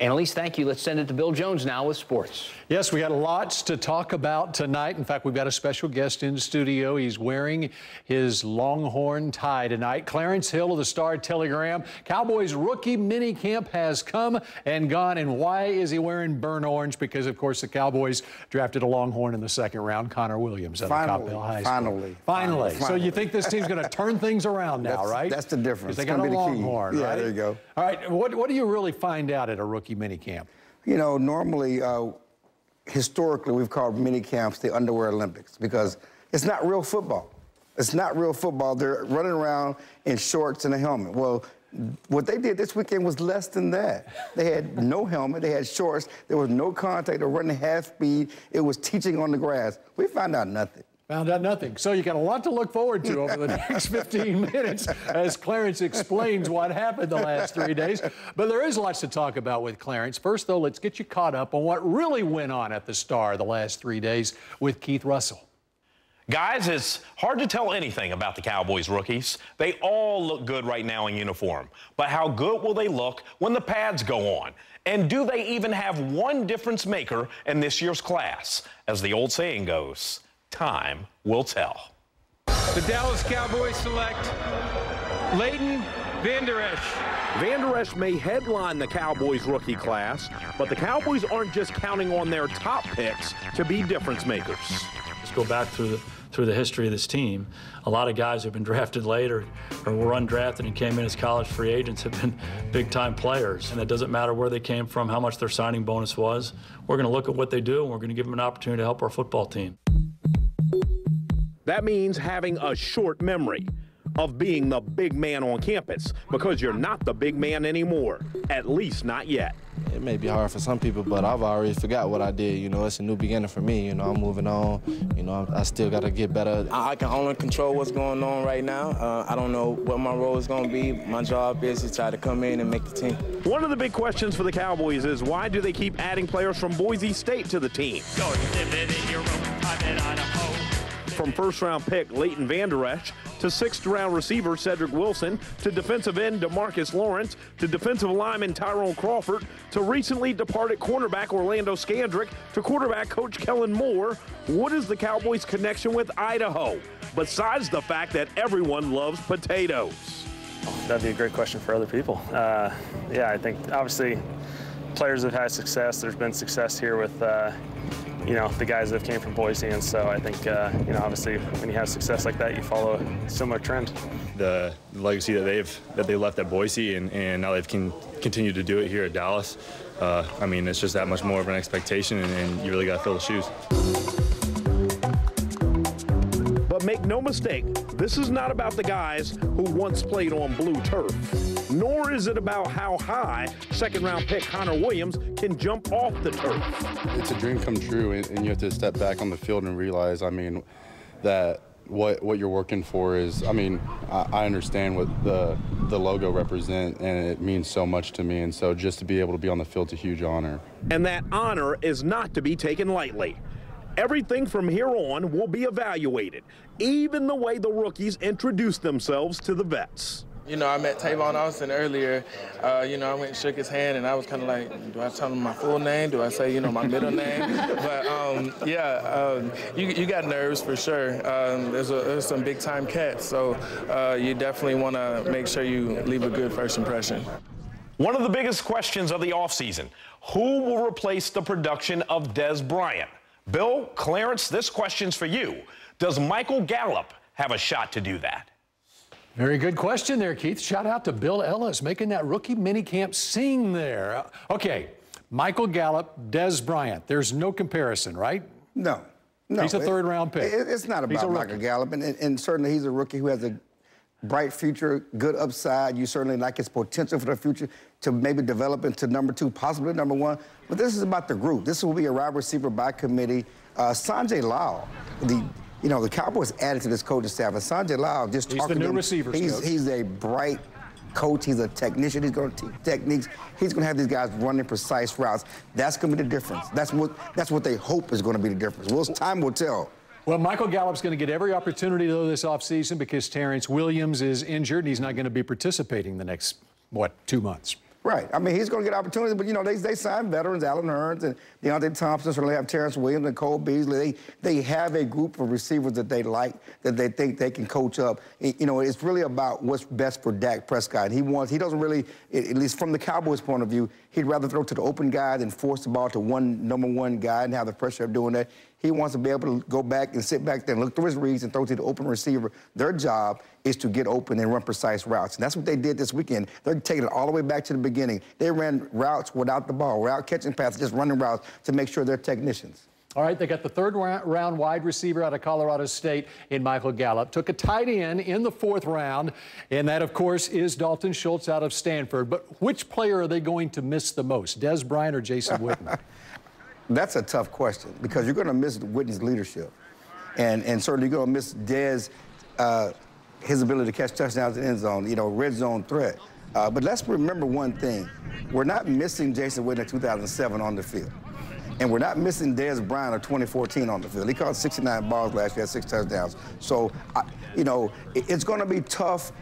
Annalise, thank you. Let's send it to Bill Jones now with sports. Yes, we got lots to talk about tonight. In fact, we've got a special guest in the studio. He's wearing his Longhorn tie tonight. Clarence Hill of the Star-Telegram. Cowboys rookie minicamp has come and gone. And why is he wearing burnt orange? Because, of course, the Cowboys drafted a Longhorn in the second round, Connor Williams out of Coppell High School. Finally. So you think this team's going to turn things around now, right? That's the difference. Because they got a Longhorn, right? Yeah, there you go. All right, what do you really find out at a rookie minicamp? You know, normally, historically, we've called minicamps the underwear Olympics because it's not real football. It's not real football. They're running around in shorts and a helmet. Well, what they did this weekend was less than that. They had no helmet. They had shorts. There was no contact. They were running half speed. It was teaching on the grass. We found out nothing. Found out nothing. So you got a lot to look forward to over the next 15 minutes as Clarence explains what happened the last 3 days. But there is lots to talk about with Clarence. First, though, let's get you caught up on what really went on at the Star the last 3 days with Keith Russell. Guys, it's hard to tell anything about the Cowboys rookies. They all look good right now in uniform. But how good will they look when the pads go on? And do they even have one difference maker in this year's class? As the old saying goes, time will tell. The Dallas Cowboys select Leighton, Vander Esch. Vander Esch may headline the Cowboys rookie class, but the Cowboys aren't just counting on their top picks to be difference makers. Let's go back through the history of this team. A lot of guys who have been drafted late or were undrafted and came in as college free agents have been big-time players. And it doesn't matter where they came from, how much their signing bonus was. We're going to look at what they do, and we're going to give them an opportunity to help our football team. That means having a short memory of being the big man on campus, because you're not the big man anymore, at least not yet. It may be hard for some people, but I've already forgot what I did. You know, it's a new beginning for me. You know, I'm moving on. You know, I still got to get better. I can only control what's going on right now. I don't know what my role is going to be. My job is to try to come in and make the team. One of the big questions for the Cowboys is why do they keep adding players from Boise State to the team? From first-round pick Leighton Vander Esch to sixth-round receiver Cedric Wilson to defensive end DeMarcus Lawrence to defensive lineman Tyrone Crawford to recently departed cornerback Orlando Scandrick to quarterback coach Kellen Moore, what is the Cowboys' connection with Idaho, besides the fact that everyone loves potatoes? That'd be a great question for other people. Yeah, I think obviously players have had success. There's been success here with you know, the guys that came from Boise, and so I think, you know, obviously when you have success like that, you follow a similar trend. The legacy that they left at Boise, and now they've continued to do it here at Dallas. I mean, it's just that much more of an expectation, and you really got to fill the shoes. But make no mistake, this is not about the guys who once played on blue turf, nor is it about how high second-round pick Connor Williams can jump off the turf. It's a dream come true, and you have to step back on the field and realize, I mean, that what you're working for is, I mean, I understand what the logo represents, and it means so much to me, and so just to be able to be on the field is a huge honor. And that honor is not to be taken lightly. Everything from here on will be evaluated, even the way the rookies introduce themselves to the vets. You know, I met Tavon Austin earlier. You know, I went and shook his hand, and I was kind of like, do I tell him my full name? Do I say, you know, my middle name? But, yeah, you got nerves for sure. There's some big-time cats, so you definitely want to make sure you leave a good first impression. One of the biggest questions of the offseason, who will replace the production of Dez Bryant? Bill, Clarence, this question's for you. Does Michael Gallup have a shot to do that? Very good question there, Keith. Shout out to Bill Ellis making that rookie minicamp sing there. Okay, Michael Gallup, Dez Bryant. There's no comparison, right? No. He's a third-round pick. It's not about Michael Gallup, and certainly he's a rookie who has a bright future, good upside. You certainly like his potential for the future to maybe develop into number 2, possibly number 1. But this is about the group. This will be a wide receiver by committee. Sanjay Lal, the Cowboys added to this coaching staff. And Sanjay Lal, just talking to him. He's the new receivers coach. He's a bright coach. He's a technician. He's going to teach techniques. He's going to have these guys running precise routes. That's going to be the difference. That's what they hope is going to be the difference. Well, time will tell. Well, Michael Gallup's going to get every opportunity, though, this offseason because Terrence Williams is injured, and he's not going to be participating the next, 2 months. Right. I mean, he's going to get opportunities, but, you know, they signed veterans, Allen Hurns and Deontay Thompson, so they have Terrence Williams and Cole Beasley. They have a group of receivers that they like, that they think they can coach up. You know, it's really about what's best for Dak Prescott. He doesn't really, at least from the Cowboys' point of view, he'd rather throw to the open guy than force the ball to number one guy and have the pressure of doing that. He wants to be able to go back and sit back there and look through his reads and throw to the open receiver. Their job is to get open and run precise routes. And that's what they did this weekend. They're taking it all the way back to the beginning. They ran routes without the ball, without catching passes, just running routes to make sure they're technicians. All right, they got the third-round wide receiver out of Colorado State in Michael Gallup. Took a tight end in the 4th round, and that, of course, is Dalton Schultz out of Stanford. But which player are they going to miss the most, Des Bryant or Jason Witten? That's a tough question because you're going to miss Witten's leadership. And certainly you're going to miss Dez, his ability to catch touchdowns in the end zone, you know, red zone threat. But let's remember one thing. We're not missing Jason Witten in 2007 on the field. And we're not missing Dez Bryant of 2014 on the field. He caught 69 balls last year, had 6 touchdowns. So, you know, it's going to be tough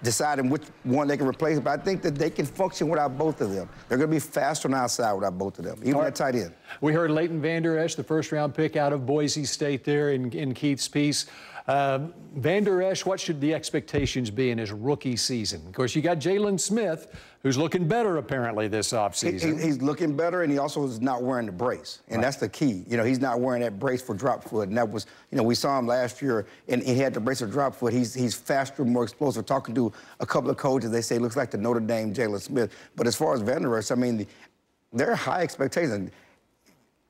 deciding which one they can replace, but I think that they can function without both of them. They're going to be faster on the outside without both of them, even at tight end. We heard Leighton Vander Esch, the first-round pick out of Boise State there in Keith's piece. Vander Esch, what should the expectations be in his rookie season? Of course, you got Jalen Smith, who's looking better apparently this offseason. He's looking better, and he also is not wearing the brace, and that's the key. You know, he's not wearing that brace for drop foot, and that was, you know, we saw him last year, and he had the brace for drop foot. He's faster, more explosive. Talking to a couple of coaches, they say looks like the Notre Dame Jalen Smith. But as far as Vander Esch, I mean, there are high expectations.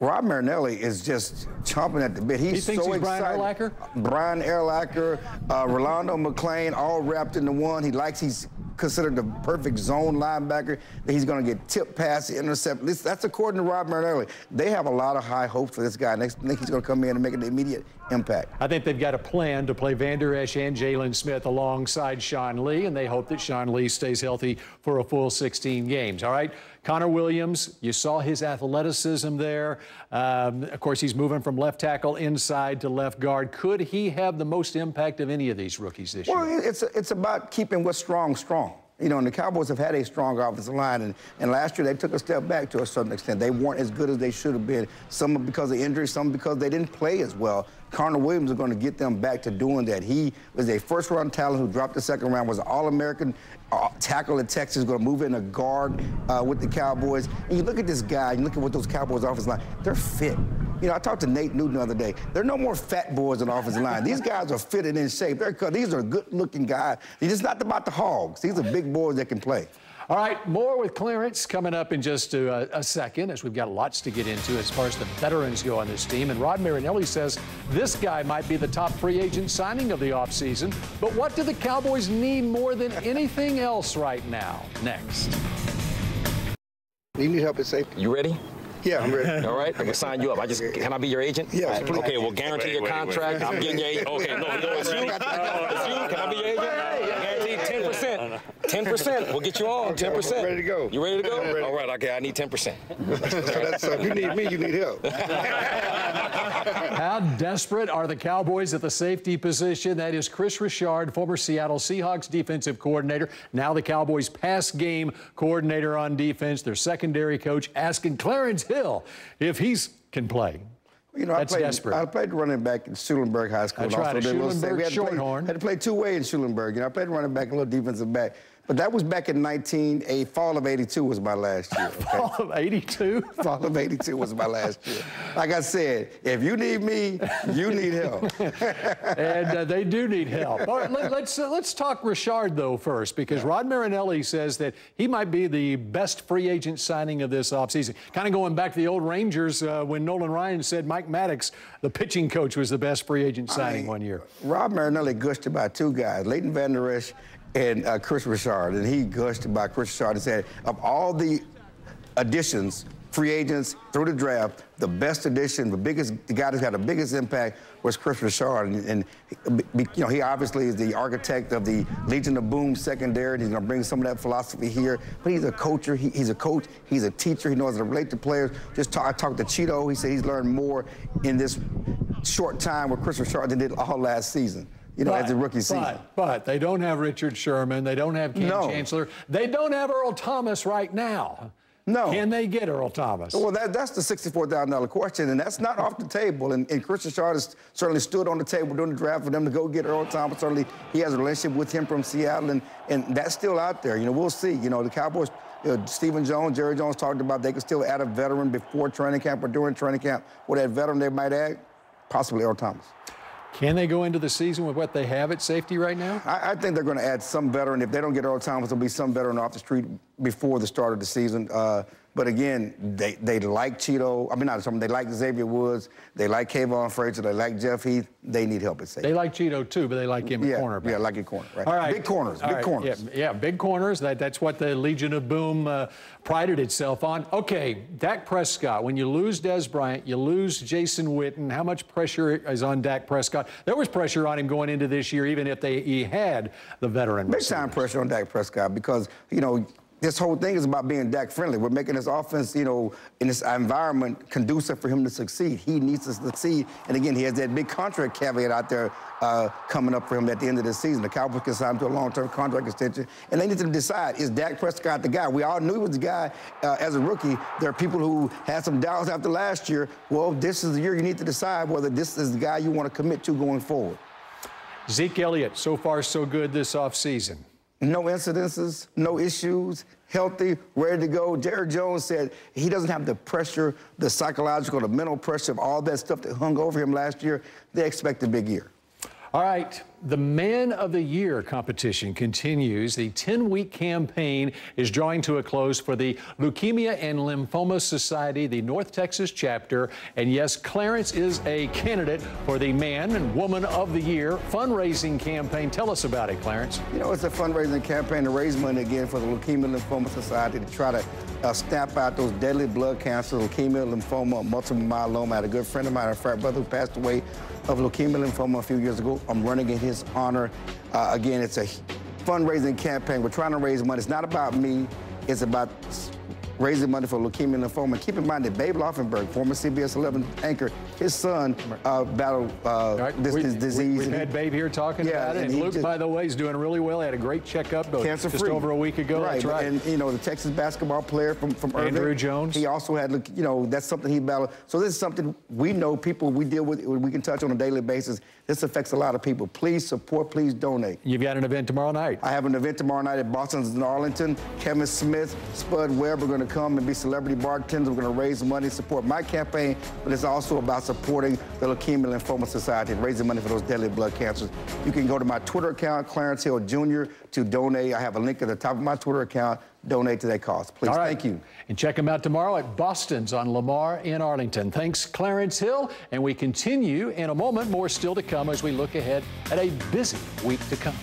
Rob Marinelli is just chomping at the bit. He's so excited. Brian Urlacher? Brian Urlacher, Rolando McClain, all wrapped into one. He's considered the perfect zone linebacker. He's going to get tip pass, intercept. That's according to Rob Marinelli. They have a lot of high hopes for this guy. They think he's going to come in and make an immediate impact. I think they've got a plan to play Vander Esch and Jalen Smith alongside Sean Lee, and they hope that Sean Lee stays healthy for a full 16 games. All right, Connor Williams, you saw his athleticism there. Of course, he's moving from left tackle inside to left guard. Could he have the most impact of any of these rookies this year? Well, it's about keeping what's strong. You know, and the Cowboys have had a strong offensive line, and last year they took a step back to a certain extent. They weren't as good as they should have been, some because of injuries, some because they didn't play as well. Connor Williams is going to get them back to doing that. He was a first-round talent who dropped the second round, was an All-American tackle at Texas, going to move in a guard with the Cowboys. And you look at this guy, you look at what those Cowboys offensive line, they're fit. You know, I talked to Nate Newton the other day. There are no more fat boys on the offensive line. These guys are fit and in shape. These are good-looking guys. It's just not about the hogs. These are big boys that can play. All right, more with Clarence coming up in just a second, as we've got lots to get into as far as the veterans go on this team. And Rod Marinelli says this guy might be the top free agent signing of the offseason. But what do the Cowboys need more than anything else right now? Next. You need help at safety. You ready? Yeah, I'm ready. All right, I'm gonna sign you up. Can I be your agent? Yes, please. Okay, we'll guarantee your contract. I'm getting your agent. Okay, no, it's you. It's you. Can I be your agent? Guaranteed 10%. 10%. We'll get you on. 10%. I'm ready to go. You ready to go? Ready. All right. Okay, I need 10%. So if you need me, you need help. How desperate are the Cowboys at the safety position? That is Chris Richard, former Seattle Seahawks defensive coordinator, now the Cowboys pass game coordinator on defense, their secondary coach, asking Clarence Hill if he can play. You know, That's desperate. I played running back in Schulenburg High School. That's right, Schulenburg Shorthorn. Had to play two-way in Schulenburg. You know, I played running back, a little defensive back. But that was back in fall of 82 was my last year. Okay? Fall of 82? Fall of 82 was my last year. Like I said, if you need me, you need help. And they do need help. All right, let's talk Richard, though, first, because Rod Marinelli says that he might be the best free agent signing of this offseason. Kind of going back to the old Rangers when Nolan Ryan said Mike Maddox, the pitching coach, was the best free agent signing one year. Rod Marinelli gushed about two guys, Leighton Vander Esch and Chris Richard, and he gushed about Chris Richard and said, of all the additions, free agents through the draft, the best addition, the guy that's got the biggest impact was Chris Richard. And you know, he obviously is the architect of the Legion of Boom secondary, and he's going to bring some of that philosophy here. But he's a coacher. He's a coach. He's a teacher. He knows how to relate to players. I talked to Cheeto. He said he's learned more in this short time with Chris Richard than did all last season. as a rookie season. But they don't have Richard Sherman. They don't have Ken Chancellor. They don't have Earl Thomas right now. No. Can they get Earl Thomas? Well, that's the $64,000 question, and that's not off the table. And Christian Shaw has certainly stood on the table during the draft for them to go get Earl Thomas. Certainly, he has a relationship with him from Seattle, and that's still out there. We'll see. The Cowboys, Stephen Jones, Jerry Jones talked about they could still add a veteran before training camp or during training camp. What that veteran they might add? Possibly Earl Thomas. Can they go into the season with what they have at safety right now? I think they're going to add some veteran. If they don't get Earl Thomas, there'll be some veteran off the street before the start of the season. But again, they like Cheeto. I mean, not something. They like Xavier Woods. They like Kayvon Frazier. They like Jeff Heath. They need help at safety. They like Cheeto too, but they like him at cornerback. Yeah, like a corner. Right. All right. Big corners. Big corners. Yeah, big corners. That's what the Legion of Boom prided itself on. Okay, Dak Prescott. When you lose Dez Bryant, you lose Jason Witten. How much pressure is on Dak Prescott? There was pressure on him going into this year, even if he had the veteran. Big time pressure on Dak Prescott because this whole thing is about being Dak friendly. We're making this offense, in this environment conducive for him to succeed. He needs to succeed. And again, he has that big contract caveat out there coming up for him at the end of the season. The Cowboys can sign him to a long-term contract extension. And they need to decide, is Dak Prescott the guy? We all knew he was the guy as a rookie. There are people who had some doubts after last year. Well, this is the year you need to decide whether this is the guy you want to commit to going forward. Zeke Elliott, so far so good this offseason. No incidences, no issues, healthy, ready to go. Jerry Jones said he doesn't have the pressure, the psychological, the mental pressure of all that stuff that hung over him last year. They expect a big year. All right, the Man of the Year competition continues. The 10-week campaign is drawing to a close for the Leukemia and Lymphoma Society, the North Texas chapter. And yes, Clarence is a candidate for the Man and Woman of the Year fundraising campaign. Tell us about it, Clarence. It's a fundraising campaign to raise money again for the Leukemia and Lymphoma Society to try to stamp out those deadly blood cancers, leukemia, lymphoma, multiple myeloma. I had a good friend of mine, a frat brother who passed away of leukemia and lymphoma a few years ago. I'm running in his honor. Again, it's a fundraising campaign. We're trying to raise money. It's not about me. It's about raising money for leukemia and lymphoma. Keep in mind that Babe Laufenberg, former CBS 11 anchor, his son battled this disease. We've had Babe here talking about it. And Luke, by the way, is doing really well. He had a great checkup just over a week ago. Right. That's right. And, the Texas basketball player from Irving. Andrew Jones. He also had, that's something he battled. So this is something we know, people we deal with, we can touch on a daily basis. This affects a lot of people. Please support, please donate. You've got an event tomorrow night. I have an event tomorrow night at Boston's in Arlington. Kevin Smith, Spud Webb are going to come and be celebrity bartenders. We're going to raise money, support my campaign, but it's also about supporting the Leukemia and Lymphoma Society and raising money for those deadly blood cancers. You can go to my Twitter account, Clarence Hill Jr., to donate. I have a link at the top of my Twitter account. Donate to that cause. Please, thank you. And check him out tomorrow at Boston's on Lamar in Arlington. Thanks, Clarence Hill. And we continue in a moment. More still to come as we look ahead at a busy week to come.